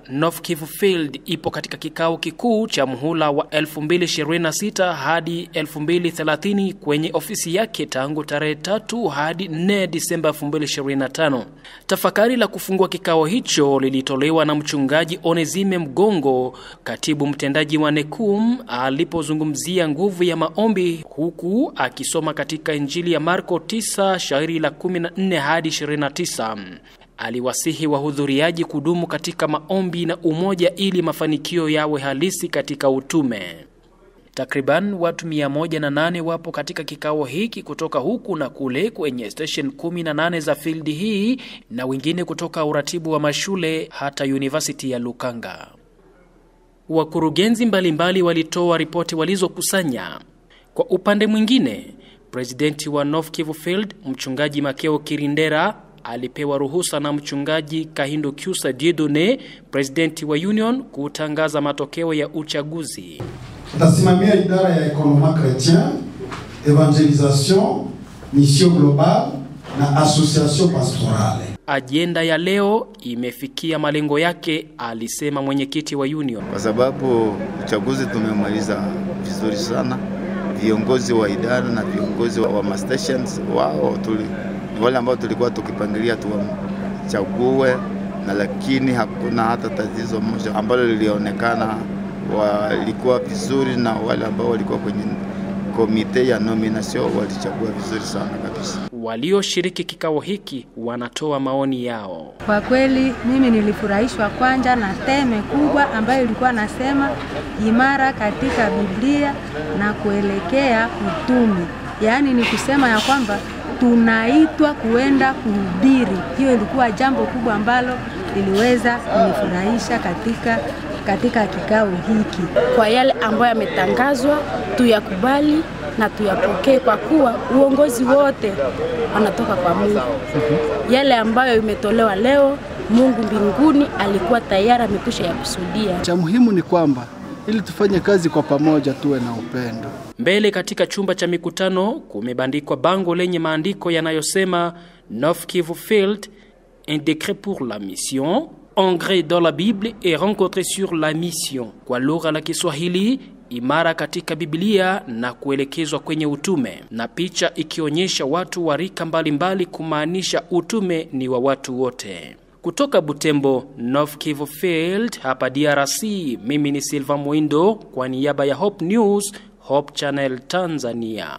North Kivu Field ipo katika kikao kikuu cha muhula wa 2026 hadi 2030 kwenye ofisi yake tangu tarehe 3 hadi 4 Disemba 2025. Tafakari la kufungua kikao hicho lilitolewa na mchungaji Onezime Mgongo, katibu mtendaji wa NECUM, alipozungumzia nguvu ya maombi, huku akisoma katika Injili ya Marko 9 shairi la 14 hadi 29. Aliwasihi wahudhuriaji kudumu katika maombi na umoja ili mafanikio yawe halisi katika utume. Takriban watu 108 wapo katika kikao hiki kutoka huku na kule kwenye station 18 za field hii, na wengine kutoka uratibu wa mashule hata University ya Lukanga. Wakurugenzi mbalimbali walitoa ripoti walizokusanya. Kwa upande mwingine, presidenti wa North Kivu Field, mchungaji Makeo Kirindera, alipewa ruhusa na mchungaji Kahindo Kyusa Dieudonné, presidenti wa Union, kutangaza matokeo ya uchaguzi. Tasimamia idara ya Economia Chrétien, Evangelisation, Mission Globale na Association Pastorale. Agenda ya leo imefikia malengo yake, alisema mwenyekiti wa Union. Kwa sababu uchaguzi tumemaliza vizuri sana. Viongozi wa idara na viongozi wa stations wao wale ambao tulikuwa tukipangilia tuwachague, na lakini hakuna hata tatizo moja ambalo lilionekana. Walikuwa vizuri, na wale ambao walikuwa kwenye komite ya nomination walichagua vizuri sana kabisa. Walioshiriki kikao hiki wanatoa maoni yao. Kwa kweli mimi nilifurahishwa kwanza na teme kubwa ambayo ilikuwa nasema imara katika Biblia na kuelekea utume. Yaani ni kusema ya kwamba tunaitwa kuenda kuhubiri. Hiyo ilikuwa jambo kubwa ambalo liliweza kunifurahisha katika kikao hiki. Kwa yale ambayo yametangazwa tuyakubali na tuyapokee, kwa kuwa uongozi wote wanatoka kwa Mungu. Yale ambayo imetolewa leo, Mungu mbinguni alikuwa tayari amekwisha yakusudia. Cha muhimu ni kwamba ili tufanye kazi kwa pamoja, tuwe na upendo. Mbele katika chumba cha mikutano kumebandikwa bango lenye maandiko yanayosema North Kivu Field, un décret pour la mission, engrais dans la Bible et rencontré sur la mission. Kwa lugha la Kiswahili, imara katika Biblia na kuelekezwa kwenye utume, na picha ikionyesha watu wa rika mbalimbali, kumaanisha utume ni wa watu wote. Kutoka Butembo, North Kivu Field, hapa DRC, mimi ni Silva Mwindo kwa niaba ya Hope News, Hope Channel Tanzania.